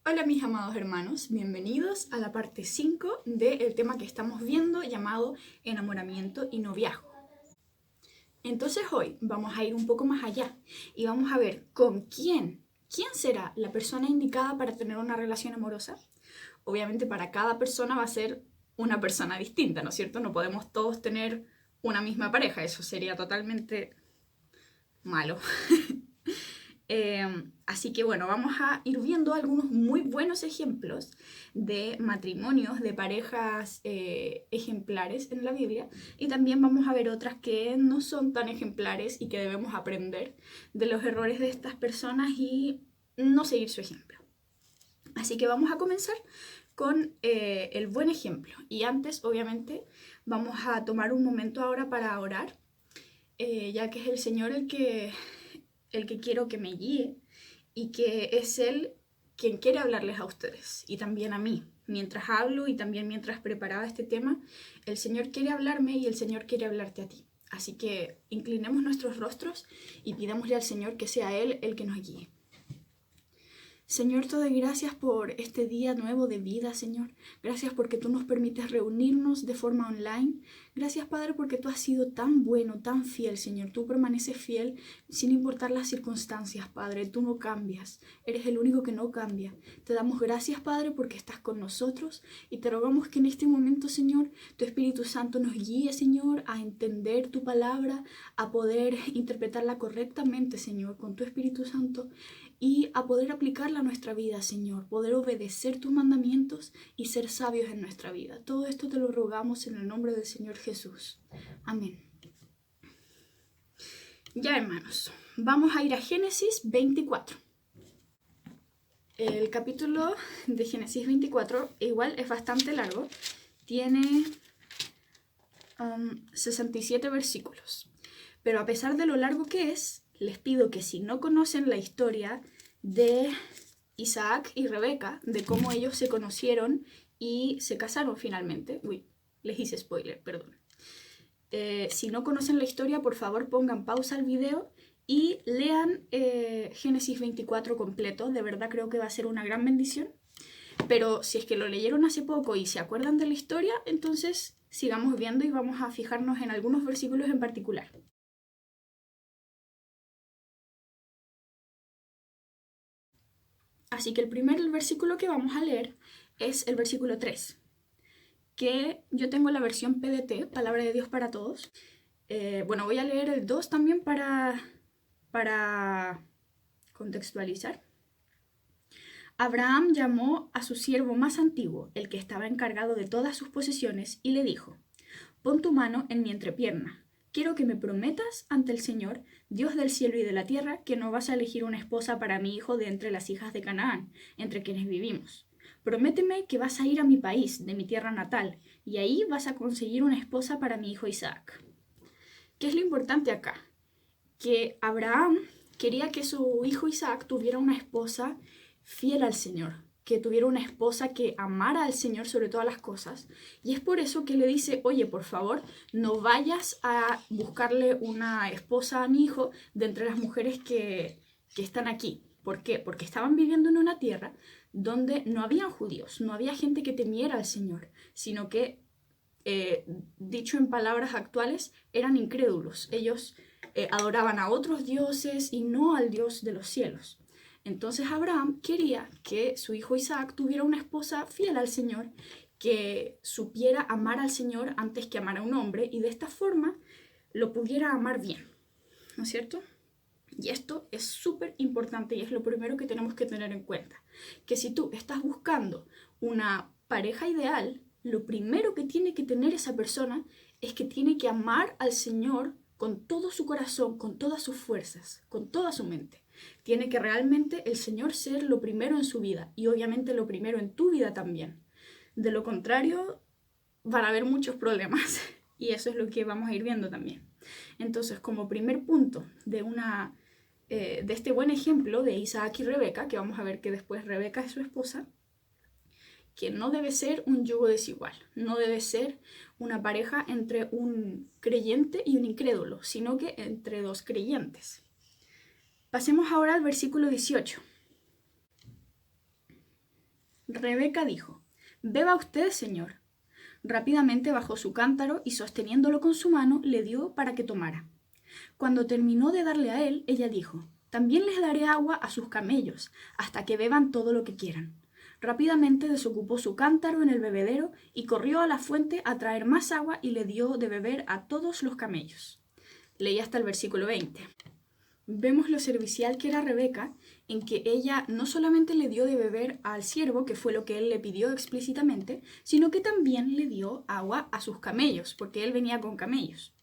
Hola mis amados hermanos, bienvenidos a la parte 5 del tema que estamos viendo llamado enamoramiento y noviazgo. Entonces hoy vamos a ir un poco más allá y vamos a ver quién será la persona indicada para tener una relación amorosa. Obviamente para cada persona va a ser una persona distinta, ¿no es cierto? No podemos todos tener una misma pareja, eso sería totalmente malo. Así que bueno, vamos a ir viendo algunos muy buenos ejemplos de matrimonios, de parejas ejemplares en la Biblia, y también vamos a ver otras que no son tan ejemplares y que debemos aprender de los errores de estas personas y no seguir su ejemplo. Así que vamos a comenzar con el buen ejemplo. Y antes, obviamente, vamos a tomar un momento ahora para orar, ya que es el Señor el que quiero que me guíe y que es Él quien quiere hablarles a ustedes y también a mí. Mientras hablo y también mientras preparaba este tema, el Señor quiere hablarme y el Señor quiere hablarte a ti. Así que inclinemos nuestros rostros y pidámosle al Señor que sea Él el que nos guíe. Señor, te doy gracias por este día nuevo de vida, Señor. Gracias porque tú nos permites reunirnos de forma online. Gracias, Padre, porque tú has sido tan bueno, tan fiel, Señor. Tú permaneces fiel sin importar las circunstancias, Padre. Tú no cambias. Eres el único que no cambia. Te damos gracias, Padre, porque estás con nosotros y te rogamos que en este momento, Señor, tu Espíritu Santo nos guíe, Señor, a entender tu palabra, a poder interpretarla correctamente, Señor, con tu Espíritu Santo, y a poder aplicarla a nuestra vida, Señor, poder obedecer tus mandamientos y ser sabios en nuestra vida. Todo esto te lo rogamos en el nombre del Señor Jesús. Amén. Ya, hermanos, vamos a ir a Génesis 24. El capítulo de Génesis 24 igual es bastante largo, tiene 67 versículos, pero a pesar de lo largo que es, les pido que si no conocen la historia de Isaac y Rebeca, de cómo ellos se conocieron y se casaron finalmente, les hice spoiler, perdón. Si no conocen la historia, por favor pongan pausa al video y lean Génesis 24 completo, de verdad creo que va a ser una gran bendición. Pero si es que lo leyeron hace poco y se acuerdan de la historia, entonces sigamos viendo y vamos a fijarnos en algunos versículos en particular. Así que el primer versículo que vamos a leer es el versículo 3, que yo tengo la versión PDT, Palabra de Dios para Todos. Bueno, voy a leer el 2 también para contextualizar. Abraham llamó a su siervo más antiguo, el que estaba encargado de todas sus posesiones, y le dijo: «Pon tu mano en mi entrepierna. Quiero que me prometas ante el Señor, Dios del cielo y de la tierra, que no vas a elegir una esposa para mi hijo de entre las hijas de Canaán, entre quienes vivimos. Prométeme que vas a ir a mi país, de mi tierra natal, y ahí vas a conseguir una esposa para mi hijo Isaac». ¿Qué es lo importante acá? Que Abraham quería que su hijo Isaac tuviera una esposa fiel al Señor, que tuviera una esposa que amara al Señor sobre todas las cosas. Y es por eso que le dice: oye, por favor, no vayas a buscarle una esposa a mi hijo de entre las mujeres que están aquí. ¿Por qué? Porque estaban viviendo en una tierra donde no habían judíos, no había gente que temiera al Señor, sino que, dicho en palabras actuales, eran incrédulos. Ellos adoraban a otros dioses y no al Dios de los cielos. Entonces Abraham quería que su hijo Isaac tuviera una esposa fiel al Señor, que supiera amar al Señor antes que amar a un hombre, y de esta forma lo pudiera amar bien, ¿no es cierto? Y esto es súper importante y es lo primero que tenemos que tener en cuenta, que si tú estás buscando una pareja ideal, lo primero que tiene que tener esa persona es que tiene que amar al Señor con todo su corazón, con todas sus fuerzas, con toda su mente. Tiene que realmente el Señor ser lo primero en su vida y obviamente lo primero en tu vida también. De lo contrario, van a haber muchos problemas y eso es lo que vamos a ir viendo también. Entonces, como primer punto de este buen ejemplo de Isaac y Rebeca, que vamos a ver que después Rebeca es su esposa, que no debe ser un yugo desigual, no debe ser una pareja entre un creyente y un incrédulo, sino que entre dos creyentes. Pasemos ahora al versículo 18. Rebeca dijo: «Beba usted, señor». Rápidamente bajó su cántaro y sosteniéndolo con su mano le dio para que tomara. Cuando terminó de darle a él, ella dijo: «También les daré agua a sus camellos, hasta que beban todo lo que quieran». Rápidamente desocupó su cántaro en el bebedero y corrió a la fuente a traer más agua y le dio de beber a todos los camellos. Leí hasta el versículo 20. Vemos lo servicial que era Rebeca, en que ella no solamente le dio de beber al siervo, que fue lo que él le pidió explícitamente, sino que también le dio agua a sus camellos, porque él venía con camellos.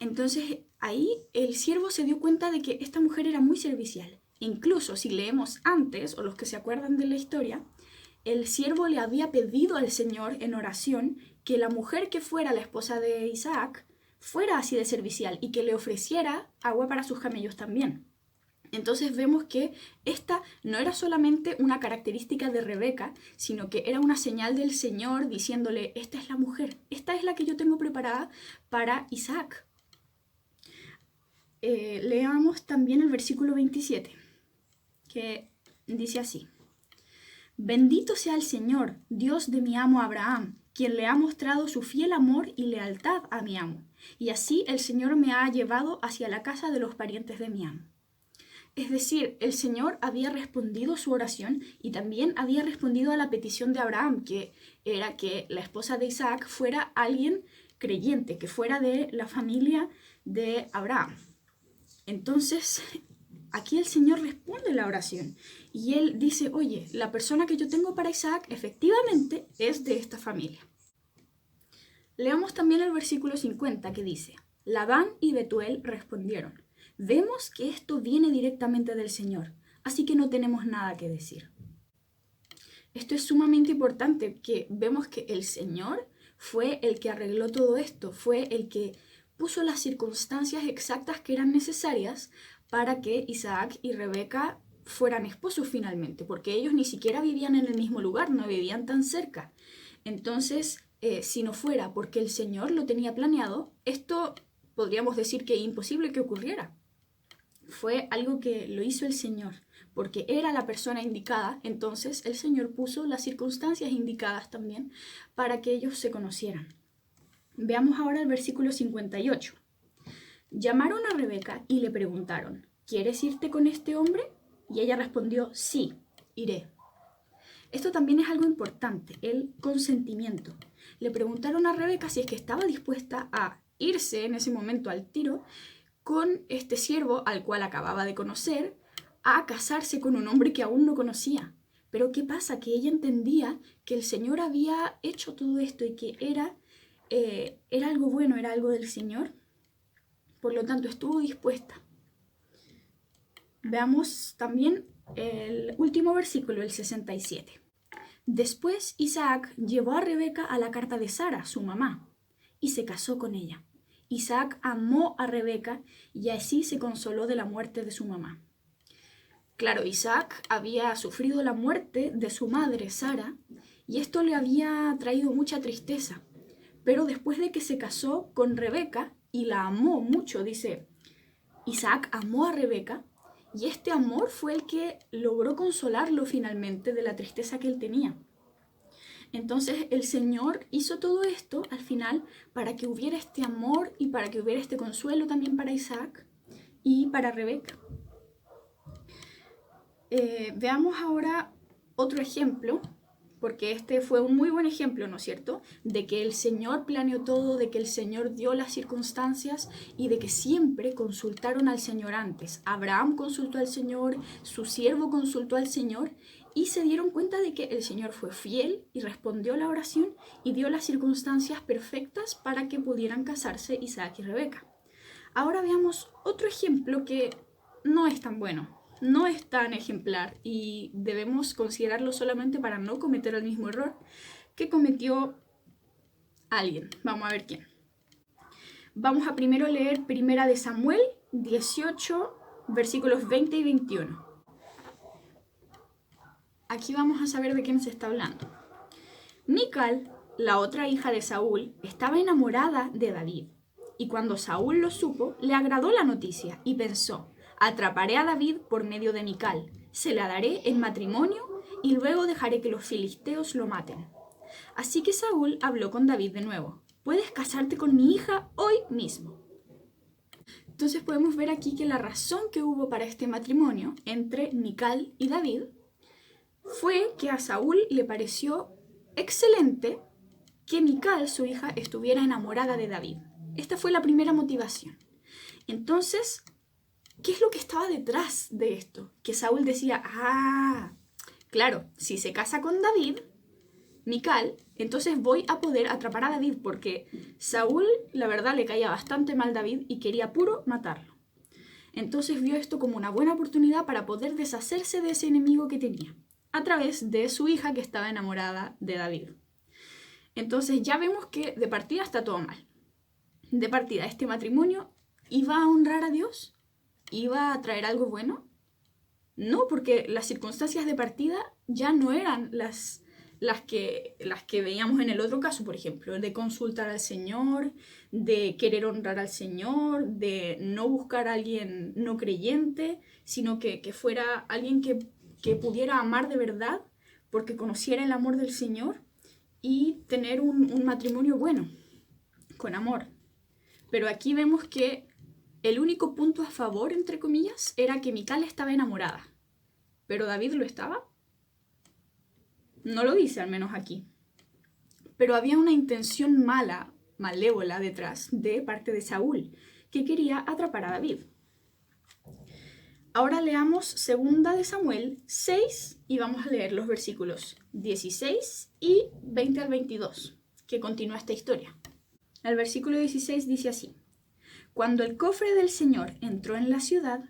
Entonces ahí el siervo se dio cuenta de que esta mujer era muy servicial. Incluso si leemos antes, o los que se acuerdan de la historia, el siervo le había pedido al Señor en oración que la mujer que fuera la esposa de Isaac fuera así de servicial y que le ofreciera agua para sus camellos también. Entonces vemos que esta no era solamente una característica de Rebeca, sino que era una señal del Señor diciéndole: esta es la mujer, esta es la que yo tengo preparada para Isaac. Leamos también el versículo 27, que dice así: «Bendito sea el Señor, Dios de mi amo Abraham, quien le ha mostrado su fiel amor y lealtad a mi amo. Y así el Señor me ha llevado hacia la casa de los parientes de mi amo». Es decir, el Señor había respondido su oración y también había respondido a la petición de Abraham, que era que la esposa de Isaac fuera alguien creyente, que fuera de la familia de Abraham. Entonces, aquí el Señor responde la oración y Él dice: oye, la persona que yo tengo para Isaac efectivamente es de esta familia. Leamos también el versículo 50 que dice: Labán y Betuel respondieron: vemos que esto viene directamente del Señor, así que no tenemos nada que decir. Esto es sumamente importante, que vemos que el Señor fue el que arregló todo esto, fue el que puso las circunstancias exactas que eran necesarias para que Isaac y Rebeca fueran esposos finalmente, porque ellos ni siquiera vivían en el mismo lugar, no vivían tan cerca. Entonces, si no fuera porque el Señor lo tenía planeado, esto podríamos decir que es imposible que ocurriera. Fue algo que lo hizo el Señor, porque era la persona indicada. Entonces el Señor puso las circunstancias indicadas también para que ellos se conocieran. Veamos ahora el versículo 58. Llamaron a Rebeca y le preguntaron: ¿quieres irte con este hombre? Y ella respondió: sí, iré. Esto también es algo importante, el consentimiento. Le preguntaron a Rebeca si es que estaba dispuesta a irse en ese momento al tiro con este siervo al cual acababa de conocer, a casarse con un hombre que aún no conocía. Pero ¿qué pasa? Que ella entendía que el Señor había hecho todo esto y que era algo bueno, era algo del Señor. Por lo tanto, estuvo dispuesta. Veamos también el último versículo, el 67. Después Isaac llevó a Rebeca a la carta de Sara, su mamá, y se casó con ella. Isaac amó a Rebeca y así se consoló de la muerte de su mamá. Claro, Isaac había sufrido la muerte de su madre, Sara, y esto le había traído mucha tristeza. Pero después de que se casó con Rebeca y la amó mucho, dice, Isaac amó a Rebeca y este amor fue el que logró consolarlo finalmente de la tristeza que él tenía. Entonces el Señor hizo todo esto al final para que hubiera este amor y para que hubiera este consuelo también para Isaac y para Rebeca. Veamos ahora otro ejemplo, porque este fue un muy buen ejemplo, ¿no es cierto?, de que el Señor planeó todo, de que el Señor dio las circunstancias y de que siempre consultaron al Señor antes. Abraham consultó al Señor, su siervo consultó al Señor y se dieron cuenta de que el Señor fue fiel y respondió la oración y dio las circunstancias perfectas para que pudieran casarse Isaac y Rebeca. Ahora veamos otro ejemplo que no es tan bueno. No es tan ejemplar y debemos considerarlo solamente para no cometer el mismo error que cometió alguien. Vamos a ver quién. Vamos a primero leer 1 de Samuel 18, versículos 20 y 21. Aquí vamos a saber de quién se está hablando. Mical, la otra hija de Saúl, estaba enamorada de David. Y cuando Saúl lo supo, le agradó la noticia y pensó: atraparé a David por medio de Mical, se la daré en matrimonio y luego dejaré que los filisteos lo maten. Así que Saúl habló con David de nuevo. Puedes casarte con mi hija hoy mismo. Entonces podemos ver aquí que la razón que hubo para este matrimonio entre Mical y David fue que a Saúl le pareció excelente que Mical, su hija, estuviera enamorada de David. Esta fue la primera motivación. Entonces, ¿qué es lo que estaba detrás de esto? Que Saúl decía, claro, si se casa con David, Mical, entonces voy a poder atrapar a David, porque Saúl, la verdad, le caía bastante mal a David y quería puro matarlo. Entonces vio esto como una buena oportunidad para poder deshacerse de ese enemigo que tenía, a través de su hija que estaba enamorada de David. Entonces ya vemos que de partida está todo mal. De partida, este matrimonio iba a honrar a Dios, iba a traer algo bueno. No, porque las circunstancias de partida ya no eran las que veíamos en el otro caso, por ejemplo, de consultar al Señor, de querer honrar al Señor, de no buscar a alguien no creyente, sino que fuera alguien que pudiera amar de verdad, porque conociera el amor del Señor y tener un matrimonio bueno, con amor. Pero aquí vemos que el único punto a favor, entre comillas, era que Mical estaba enamorada. ¿Pero David lo estaba? No lo dice, al menos aquí. Pero había una intención mala, malévola detrás de parte de Saúl, que quería atrapar a David. Ahora leamos 2 de Samuel 6 y vamos a leer los versículos 16 y 20 al 22, que continúa esta historia. El versículo 16 dice así: Cuando el cofre del Señor entró en la ciudad,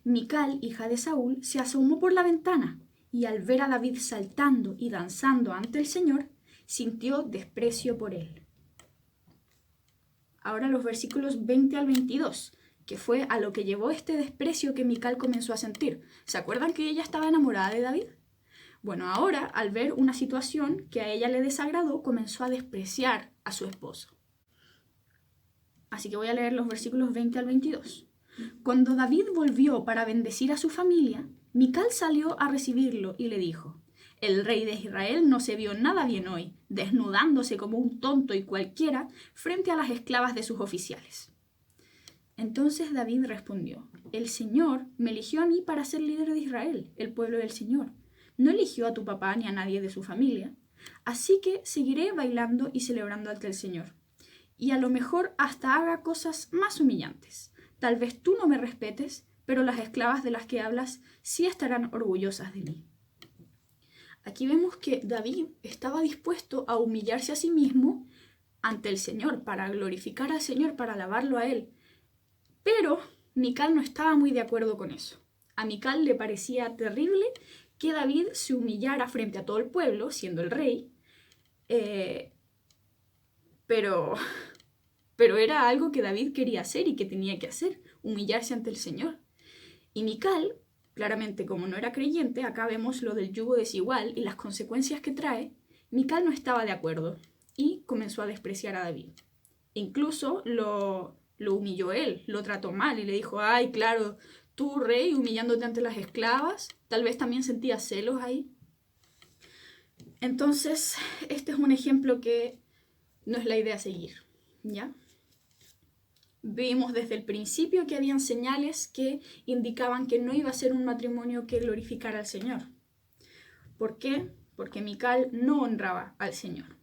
Mical, hija de Saúl, se asomó por la ventana y al ver a David saltando y danzando ante el Señor, sintió desprecio por él. Ahora los versículos 20 al 22, que fue a lo que llevó este desprecio que Mical comenzó a sentir. ¿Se acuerdan que ella estaba enamorada de David? Bueno, ahora, al ver una situación que a ella le desagradó, comenzó a despreciar a su esposo. Así que voy a leer los versículos 20 al 22. Cuando David volvió para bendecir a su familia, Mical salió a recibirlo y le dijo: El rey de Israel no se vio nada bien hoy, desnudándose como un tonto y cualquiera frente a las esclavas de sus oficiales. Entonces David respondió: El Señor me eligió a mí para ser líder de Israel, el pueblo del Señor. No eligió a tu papá ni a nadie de su familia. Así que seguiré bailando y celebrando ante el Señor. Y a lo mejor hasta haga cosas más humillantes. Tal vez tú no me respetes, pero las esclavas de las que hablas sí estarán orgullosas de mí. Aquí vemos que David estaba dispuesto a humillarse a sí mismo ante el Señor, para glorificar al Señor, para alabarlo a Él. Pero Mical no estaba muy de acuerdo con eso. A Mical le parecía terrible que David se humillara frente a todo el pueblo, siendo el rey, pero era algo que David quería hacer y que tenía que hacer, humillarse ante el Señor. Y Mical, claramente como no era creyente, acá vemos lo del yugo desigual y las consecuencias que trae. Mical no estaba de acuerdo y comenzó a despreciar a David. Incluso lo humilló él, lo trató mal y le dijo: ay, claro, tú, rey, humillándote ante las esclavas. Tal vez también sentía celos ahí. Entonces, este es un ejemplo que no es la idea a seguir, ¿ya? Vimos desde el principio que habían señales que indicaban que no iba a ser un matrimonio que glorificara al Señor. ¿Por qué? Porque Mical no honraba al Señor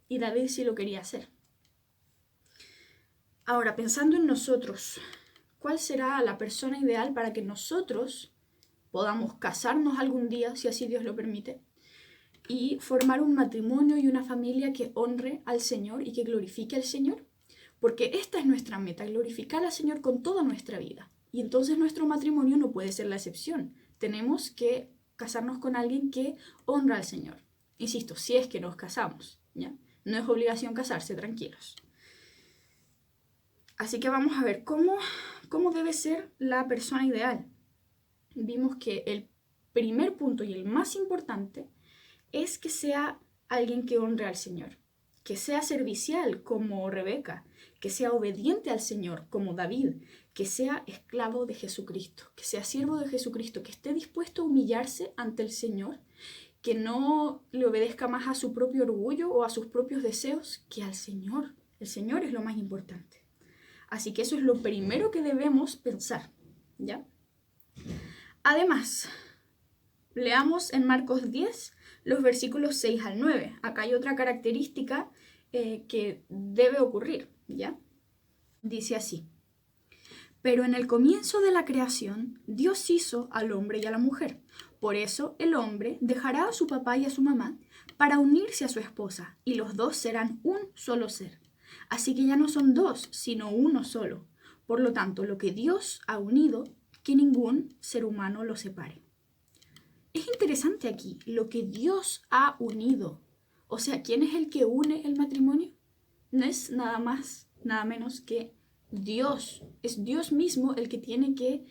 y David sí lo quería hacer. Ahora, pensando en nosotros, ¿cuál será la persona ideal para que nosotros podamos casarnos algún día, si así Dios lo permite, y formar un matrimonio y una familia que honre al Señor y que glorifique al Señor? Porque esta es nuestra meta, glorificar al Señor con toda nuestra vida. Y entonces nuestro matrimonio no puede ser la excepción. Tenemos que casarnos con alguien que honra al Señor. Insisto, si es que nos casamos, ¿ya? No es obligación casarse, tranquilos. Así que vamos a ver cómo debe ser la persona ideal. Vimos que el primer punto y el más importante es que sea alguien que honre al Señor, que sea servicial como Rebeca, que sea obediente al Señor como David, que sea esclavo de Jesucristo, que sea siervo de Jesucristo, que esté dispuesto a humillarse ante el Señor que no le obedezca más a su propio orgullo o a sus propios deseos que al Señor. El Señor es lo más importante. Así que eso es lo primero que debemos pensar, ¿ya? Además, leamos en Marcos 10 los versículos 6 al 9. Acá hay otra característica que debe ocurrir, ¿ya? Dice así: pero en el comienzo de la creación, Dios hizo al hombre y a la mujer. Por eso el hombre dejará a su papá y a su mamá para unirse a su esposa, y los dos serán un solo ser. Así que ya no son dos, sino uno solo. Por lo tanto, lo que Dios ha unido, que ningún ser humano lo separe. Es interesante aquí, lo que Dios ha unido. O sea, ¿quién es el que une el matrimonio? No es nada más, nada menos que Dios. Es Dios mismo el que tiene que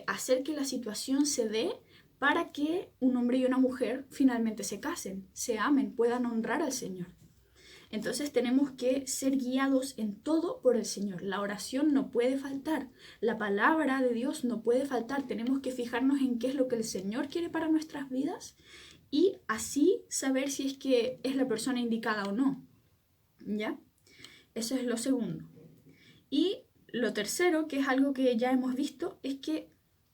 hacer que la situación se dé para que un hombre y una mujer finalmente se casen, se amen, puedan honrar al Señor. Entonces tenemos que ser guiados en todo por el Señor. La oración no puede faltar, la palabra de Dios no puede faltar. Tenemos que fijarnos en qué es lo que el Señor quiere para nuestras vidas y así saber si es que es la persona indicada o no. ¿Ya? Eso es lo segundo. Y lo tercero, que es algo que ya hemos visto, es que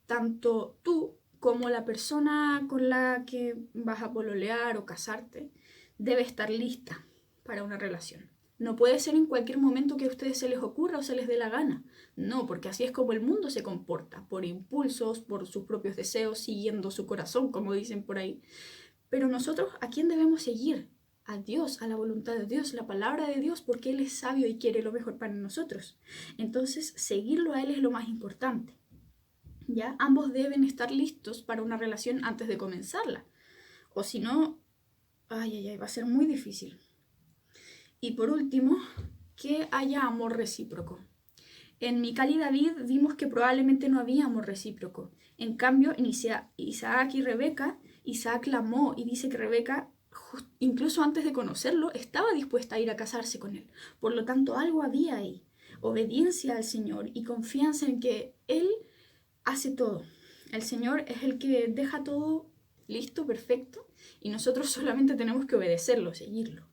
tanto tú como la persona con la que vas a pololear o casarte debe estar lista para una relación. No puede ser en cualquier momento que a ustedes se les ocurra o se les dé la gana. No, porque así es como el mundo se comporta, por impulsos, por sus propios deseos, siguiendo su corazón, como dicen por ahí. Pero nosotros, ¿a quién debemos seguir? A Dios, a la voluntad de Dios, la palabra de Dios, porque Él es sabio y quiere lo mejor para nosotros. Entonces, seguirlo a Él es lo más importante. ¿Ya? Ambos deben estar listos para una relación antes de comenzarla. O si no, va a ser muy difícil. Y por último, que haya amor recíproco. En Mical y David vimos que probablemente no había amor recíproco. En cambio, en Isaac y Rebeca, Isaac clamó y dice que Rebeca, incluso antes de conocerlo, estaba dispuesta a ir a casarse con él. Por lo tanto, algo había ahí. Obediencia al Señor y confianza en que Él hace todo. El Señor es el que deja todo listo, perfecto, y nosotros solamente tenemos que obedecerlo, seguirlo.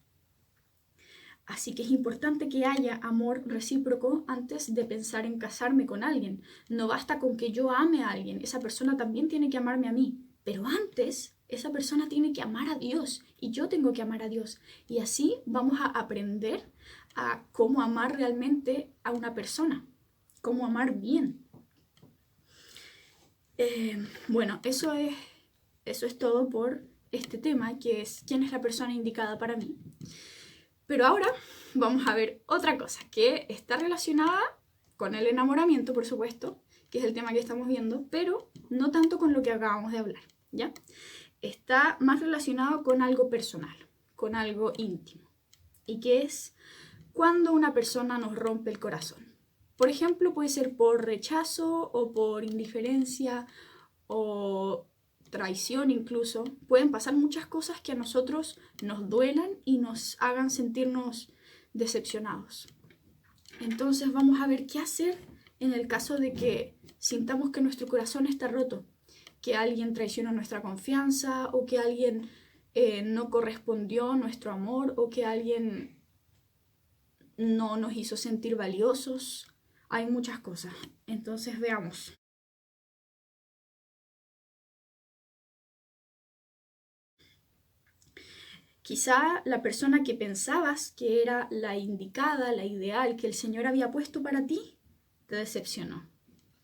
Así que es importante que haya amor recíproco antes de pensar en casarme con alguien. No basta con que yo ame a alguien, esa persona también tiene que amarme a mí. Pero antes, esa persona tiene que amar a Dios y yo tengo que amar a Dios. Y así vamos a aprender a cómo amar realmente a una persona, cómo amar bien. Bueno, eso es todo por este tema, que es quién es la persona indicada para mí. Pero ahora vamos a ver otra cosa que está relacionada con el enamoramiento, por supuesto, que es el tema que estamos viendo, pero no tanto con lo que acabamos de hablar, ¿ya? Está más relacionado con algo personal, con algo íntimo, y que es cuando una persona nos rompe el corazón. Por ejemplo, puede ser por rechazo o por indiferencia o traición incluso. Pueden pasar muchas cosas que a nosotros nos duelan y nos hagan sentirnos decepcionados. Entonces vamos a ver qué hacer en el caso de que sintamos que nuestro corazón está roto, que alguien traicionó nuestra confianza o que alguien no correspondió nuestro amor o que alguien no nos hizo sentir valiosos. Hay muchas cosas. Entonces veamos. Quizá la persona que pensabas que era la indicada, la ideal, que el Señor había puesto para ti, te decepcionó.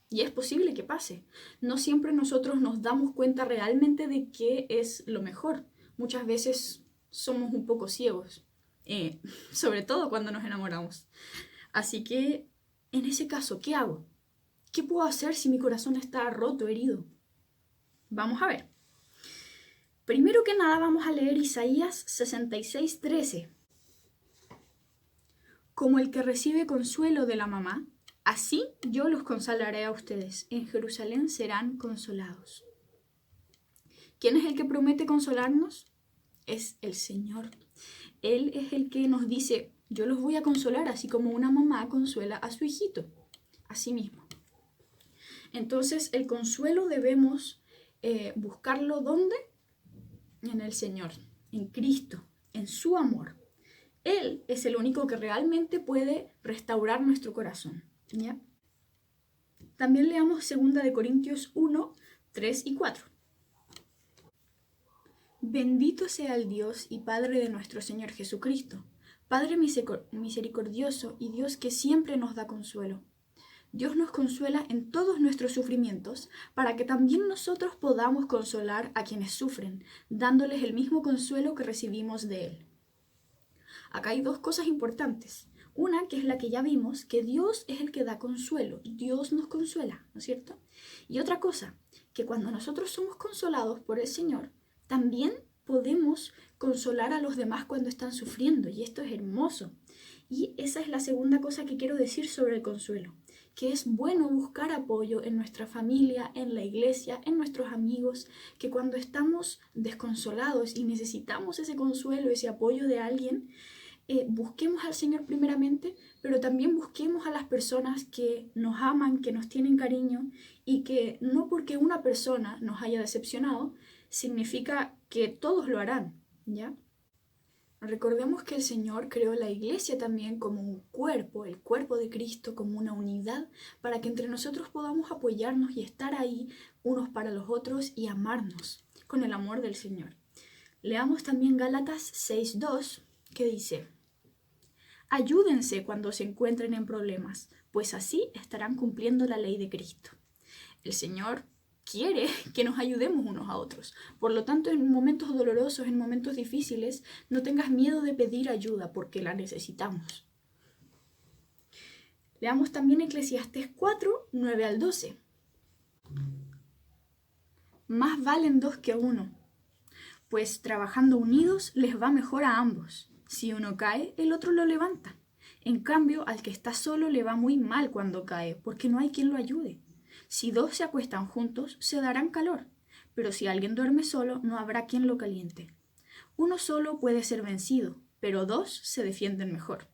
Y es posible que pase. No siempre nosotros nos damos cuenta realmente de qué es lo mejor. Muchas veces somos un poco ciegos, sobre todo cuando nos enamoramos. Así que, en ese caso, ¿qué hago? ¿Qué puedo hacer si mi corazón está roto, herido? Vamos a ver. Primero que nada vamos a leer Isaías 66:13. Como el que recibe consuelo de la mamá, así yo los consolaré a ustedes. En Jerusalén serán consolados. ¿Quién es el que promete consolarnos? Es el Señor. Él es el que nos dice, yo los voy a consolar, así como una mamá consuela a su hijito. Así mismo. Entonces, el consuelo debemos buscarlo ¿dónde? en el Señor, en Cristo, en su amor. Él es el único que realmente puede restaurar nuestro corazón, ¿ya? También leamos 2 Corintios 1, 3 y 4. Bendito sea el Dios y Padre de nuestro Señor Jesucristo, Padre misericordioso y Dios que siempre nos da consuelo. Dios nos consuela en todos nuestros sufrimientos para que también nosotros podamos consolar a quienes sufren, dándoles el mismo consuelo que recibimos de Él. Acá hay dos cosas importantes. Una, que es la que ya vimos, que Dios es el que da consuelo. Dios nos consuela, ¿no es cierto? Y otra cosa, que cuando nosotros somos consolados por el Señor, también podemos consolar a los demás cuando están sufriendo. Y esto es hermoso. Y esa es la segunda cosa que quiero decir sobre el consuelo, que es bueno buscar apoyo en nuestra familia, en la iglesia, en nuestros amigos, que cuando estamos desconsolados y necesitamos ese consuelo, ese apoyo de alguien, busquemos al Señor primeramente, pero también busquemos a las personas que nos aman, que nos tienen cariño y que no porque una persona nos haya decepcionado significa que todos lo harán, ¿ya? Recordemos que el Señor creó la iglesia también como un cuerpo, el cuerpo de Cristo como una unidad, para que entre nosotros podamos apoyarnos y estar ahí unos para los otros y amarnos con el amor del Señor. Leamos también Gálatas 6:2, que dice: ayúdense cuando se encuentren en problemas, pues así estarán cumpliendo la ley de Cristo. El Señor quiere que nos ayudemos unos a otros. Por lo tanto, en momentos dolorosos, en momentos difíciles, no tengas miedo de pedir ayuda porque la necesitamos. Leamos también Eclesiastés 4, 9 al 12. Más valen dos que uno, pues trabajando unidos les va mejor a ambos. Si uno cae, el otro lo levanta. En cambio, al que está solo le va muy mal cuando cae, porque no hay quien lo ayude. Si dos se acuestan juntos, se darán calor, pero si alguien duerme solo, no habrá quien lo caliente. Uno solo puede ser vencido, pero dos se defienden mejor.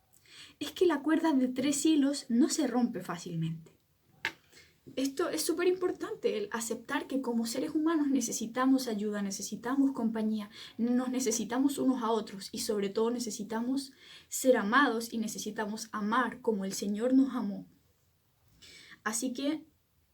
Es que la cuerda de 3 hilos no se rompe fácilmente. Esto es súper importante, el aceptar que como seres humanos necesitamos ayuda, necesitamos compañía, nos necesitamos unos a otros y sobre todo necesitamos ser amados y necesitamos amar como el Señor nos amó. Así que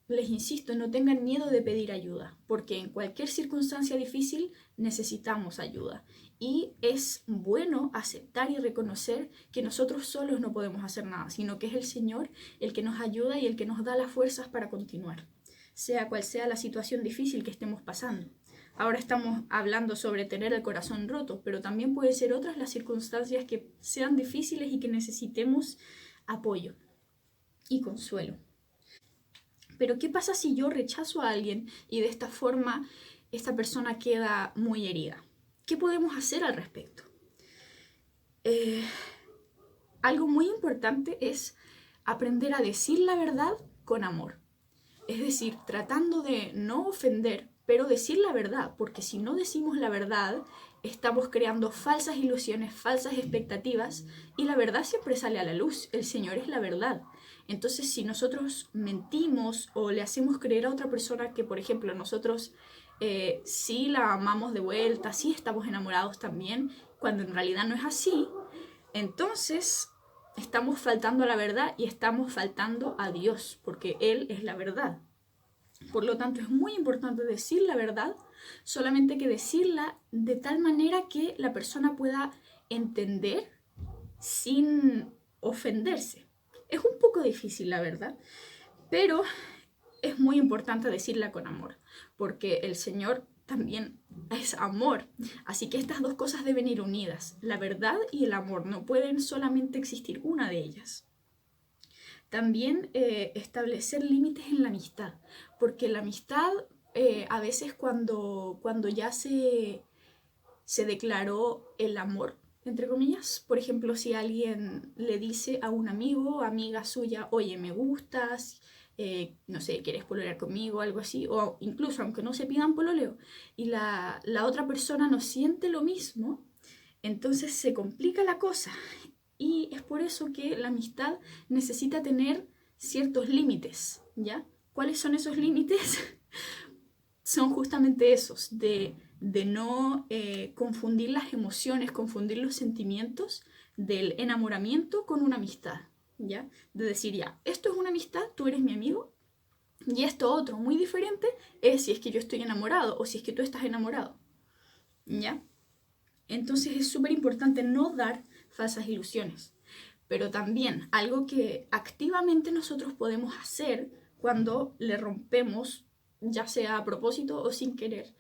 les insisto, no tengan miedo de pedir ayuda, porque en cualquier circunstancia difícil necesitamos ayuda. Y es bueno aceptar y reconocer que nosotros solos no podemos hacer nada, sino que es el Señor el que nos ayuda y el que nos da las fuerzas para continuar, sea cual sea la situación difícil que estemos pasando. Ahora estamos hablando sobre tener el corazón roto, pero también pueden ser otras las circunstancias que sean difíciles y que necesitemos apoyo y consuelo. Pero ¿qué pasa si yo rechazo a alguien y de esta forma esta persona queda muy herida? ¿Qué podemos hacer al respecto? Algo muy importante es aprender a decir la verdad con amor. Es decir, tratando de no ofender, pero decir la verdad, porque si no decimos la verdad, estamos creando falsas ilusiones, falsas expectativas, y la verdad siempre sale a la luz. El Señor es la verdad. Entonces, si nosotros mentimos o le hacemos creer a otra persona que, por ejemplo, nosotros sí la amamos de vuelta, sí estamos enamorados también, cuando en realidad no es así, entonces estamos faltando a la verdad y estamos faltando a Dios, porque Él es la verdad. Por lo tanto, es muy importante decir la verdad, solamente que decirla de tal manera que la persona pueda entender sin ofenderse. Es un poco difícil, la verdad, pero es muy importante decirla con amor, porque el Señor también es amor. Así que estas dos cosas deben ir unidas. La verdad y el amor, no pueden solamente existir una de ellas. También establecer límites en la amistad, porque la amistad a veces cuando ya se declaró el amor, entre comillas, por ejemplo, si alguien le dice a un amigo o amiga suya, oye, me gustas, no sé, quieres pololear conmigo, algo así, o incluso aunque no se pidan pololeo, y la otra persona no siente lo mismo, entonces se complica la cosa. Y es por eso que la amistad necesita tener ciertos límites, ¿ya? ¿Cuáles son esos límites? Son justamente esos, de de no confundir las emociones, confundir los sentimientos del enamoramiento con una amistad, ¿ya? De decir, ya, esto es una amistad, tú eres mi amigo, y esto otro, muy diferente, es si es que yo estoy enamorado o si es que tú estás enamorado, ¿ya? Entonces es súper importante no dar falsas ilusiones. Pero también algo que activamente nosotros podemos hacer cuando le rompemos, ya sea a propósito o sin querer,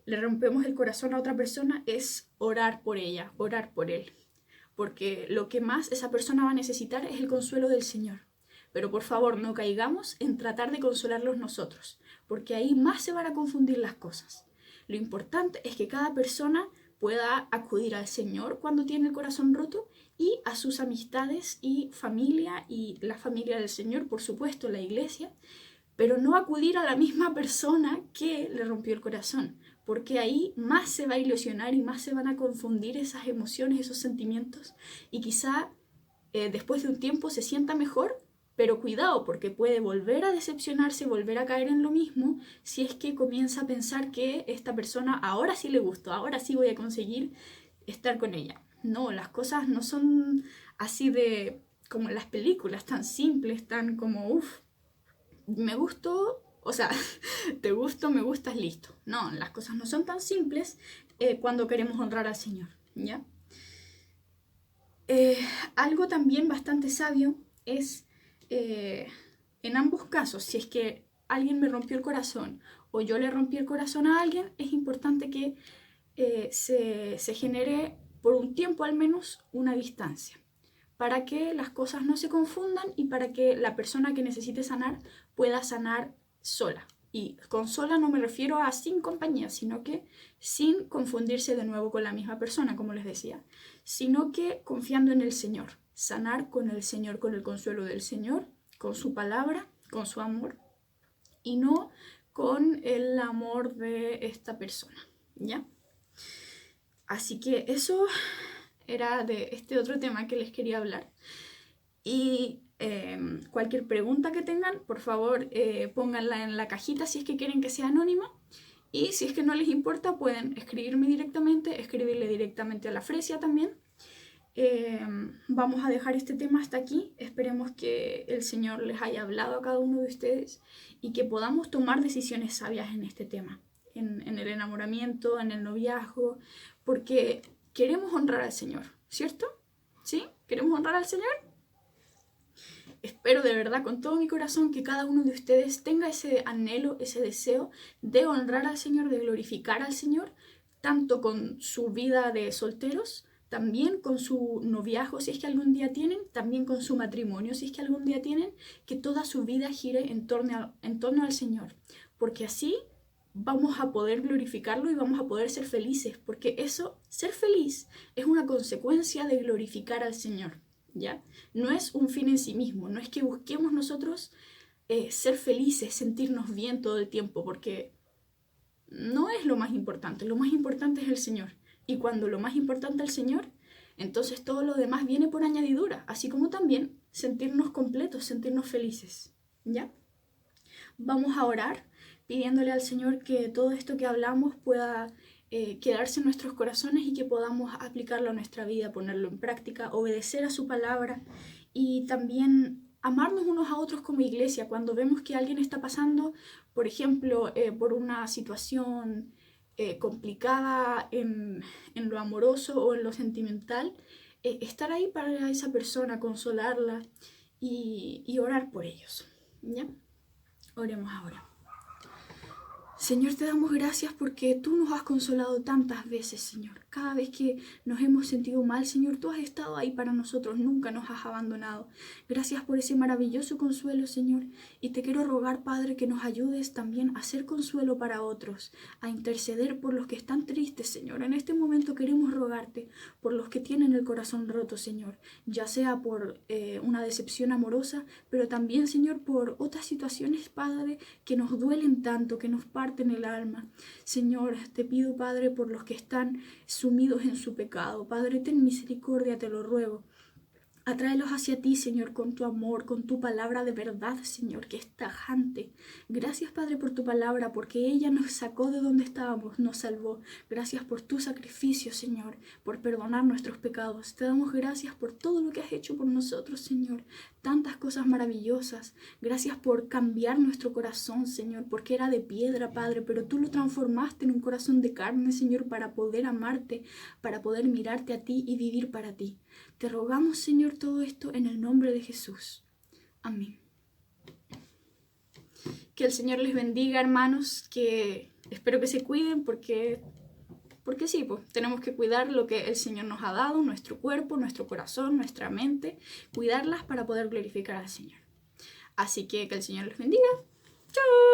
le rompemos el corazón a otra persona, es orar por ella, orar por él. Porque lo que más esa persona va a necesitar es el consuelo del Señor. Pero por favor, no caigamos en tratar de consolarlos nosotros, porque ahí más se van a confundir las cosas. Lo importante es que cada persona pueda acudir al Señor cuando tiene el corazón roto y a sus amistades y familia, y la familia del Señor, por supuesto, la iglesia, pero no acudir a la misma persona que le rompió el corazón, porque ahí más se va a ilusionar y más se van a confundir esas emociones, esos sentimientos, y quizá después de un tiempo se sienta mejor, pero cuidado, porque puede volver a decepcionarse, volver a caer en lo mismo, si es que comienza a pensar que esta persona ahora sí le gustó, ahora sí voy a conseguir estar con ella. No, las cosas no son así de como en las películas, tan simples, tan como, uff, me gustó, o sea, te gusto, me gustas, listo. No, las cosas no son tan simples cuando queremos honrar al Señor, ¿ya? Algo también bastante sabio es, en ambos casos, si es que alguien me rompió el corazón o yo le rompí el corazón a alguien, es importante que se genere por un tiempo al menos una distancia, para que las cosas no se confundan y para que la persona que necesite sanar pueda sanar sola. Y con sola no me refiero a sin compañía, sino que sin confundirse de nuevo con la misma persona, como les decía, sino que confiando en el Señor, sanar con el Señor, con el consuelo del Señor, con su palabra, con su amor, y no con el amor de esta persona, ¿ya? Así que eso era de este otro tema que les quería hablar. Y cualquier pregunta que tengan, por favor, pónganla en la cajita si es que quieren que sea anónima. Y si es que no les importa, pueden escribirme directamente, escribirle directamente a la Fresia también. Vamos a dejar este tema hasta aquí. Esperemos que el Señor les haya hablado a cada uno de ustedes y que podamos tomar decisiones sabias en este tema, en el enamoramiento, en el noviazgo, porque queremos honrar al Señor, ¿cierto? ¿Sí? ¿Queremos honrar al Señor? Espero de verdad con todo mi corazón que cada uno de ustedes tenga ese anhelo, ese deseo de honrar al Señor, de glorificar al Señor, tanto con su vida de solteros, también con su noviazgo, si es que algún día tienen, también con su matrimonio, si es que algún día tienen, que toda su vida gire en torno al Señor, porque así vamos a poder glorificarlo y vamos a poder ser felices, porque eso, ser feliz, es una consecuencia de glorificar al Señor, ¿ya? No es un fin en sí mismo, no es que busquemos nosotros ser felices, sentirnos bien todo el tiempo, porque no es lo más importante es el Señor. Y cuando lo más importante es el Señor, entonces todo lo demás viene por añadidura, así como también sentirnos completos, sentirnos felices, ¿ya? Vamos a orar pidiéndole al Señor que todo esto que hablamos pueda quedarse en nuestros corazones y que podamos aplicarlo a nuestra vida, ponerlo en práctica, obedecer a su palabra y también amarnos unos a otros como iglesia. Cuando vemos que alguien está pasando, por ejemplo, por una situación complicada en lo amoroso o en lo sentimental, estar ahí para esa persona, consolarla y orar por ellos, ¿ya? Oremos ahora. Señor, te damos gracias porque tú nos has consolado tantas veces, Señor. Cada vez que nos hemos sentido mal, Señor, tú has estado ahí para nosotros, nunca nos has abandonado. Gracias por ese maravilloso consuelo, Señor. Y te quiero rogar, Padre, que nos ayudes también a ser consuelo para otros, a interceder por los que están tristes, Señor. En este momento queremos rogarte por los que tienen el corazón roto, Señor, ya sea por una decepción amorosa, pero también, Señor, por otras situaciones, Padre, que nos duelen tanto, que nos parten el alma. Señor, te pido, Padre, por los que están sumidos en su pecado. Padre, ten misericordia, te lo ruego. Atráelos hacia ti, Señor, con tu amor, con tu palabra de verdad, Señor, que es tajante. Gracias, Padre, por tu palabra, porque ella nos sacó de donde estábamos, nos salvó. Gracias por tu sacrificio, Señor, por perdonar nuestros pecados. Te damos gracias por todo lo que has hecho por nosotros, Señor. Tantas cosas maravillosas. Gracias por cambiar nuestro corazón, Señor, porque era de piedra, Padre, pero tú lo transformaste en un corazón de carne, Señor, para poder amarte, para poder mirarte a ti y vivir para ti. Te rogamos, Señor, todo esto en el nombre de Jesús. Amén. Que el Señor les bendiga, hermanos, que espero que se cuiden porque sí, pues tenemos que cuidar lo que el Señor nos ha dado, nuestro cuerpo, nuestro corazón, nuestra mente, cuidarlas para poder glorificar al Señor. Así que el Señor les bendiga. ¡Chao!